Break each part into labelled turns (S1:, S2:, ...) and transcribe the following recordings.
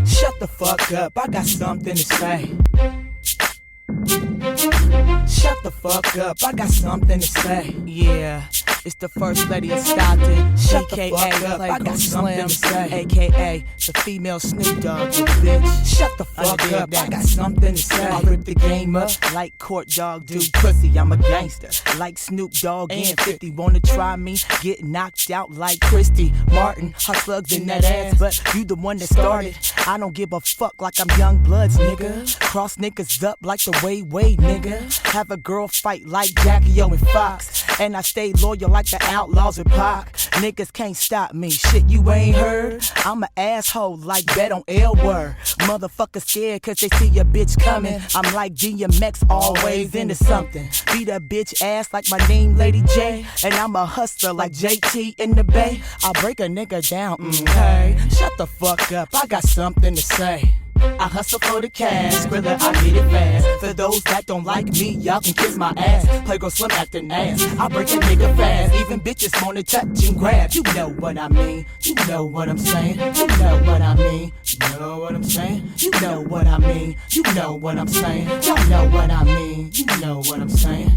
S1: Shut the fuck up, I got something to say. Shut the fuck up, I got something to say. Yeah, it's the first lady of Stockton. Shut the fuck up, I got something to say. AKA the female Snoop Dogg, you bitch. Shut the fuck up, I got something to say. I rip the game up like Court Dog do pussy. I'm a gangster like Snoop Dogg and 50. Wanna try me? Get knocked out like Christy Martin. Hot slugs in that ass, but you the one that started. I don't give a fuck like I'm Young Bloods, nigga. Cross niggas up like the way, nigga. Have a girl fight like Jackie O and Fox. And I stay loyal like the Outlaws with Pac. Niggas can't stop me, shit you ain't heard. I'm an asshole like Bet on L Word. Motherfuckers scared cause they see a bitch coming. I'm like DMX, always into something. Beat a bitch ass like my name Lady J. And I'm a hustler like JT in the Bay. I break a nigga down, hey. Shut the fuck up, I got something to say. I hustle for the cash, Skrilla, I get it fast. For those that don't like me, y'all can kiss my ass. Playgirl Slim acting ass, I break a nigga fast. Even bitches wanna touch and grab. You know what I mean, you know what I'm saying. You know what I mean, you know what I'm saying. You know what I mean, you know what I'm saying. Y'all know what I mean, you know what I'm saying.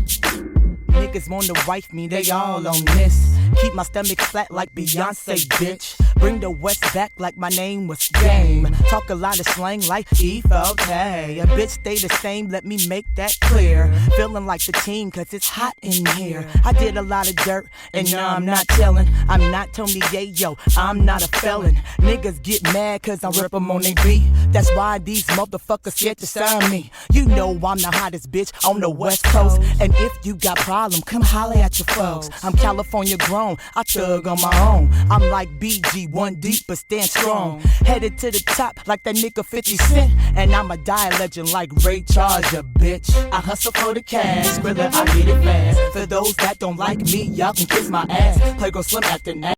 S1: Niggas wanna wife me, they all on this. Keep my stomach flat like Beyonce, bitch. Bring the West back like my name was Game. Talk a lot of slang like E4K. A bitch stay the same, let me make that clear. Feeling like the team cause it's hot in here. I did a lot of dirt and now I'm not telling. I'm not Tony Yayo, I'm not a felon. Niggas get mad cause I rip them on they beat. That's why these motherfuckers scared to sign me. You know I'm the hottest bitch on the West Coast. And if you got problem, come holler at your folks. I'm California grown, I thug on my own. I'm like BG, one deep but stand strong. Headed to the top like that nigga 50 Cent. And I'm a die legend like Ray Charles, ya bitch. I hustle for the cash, Skrilla, I get it fast. For those that don't like me, y'all can kiss my ass. Playgirl Slim acting ass.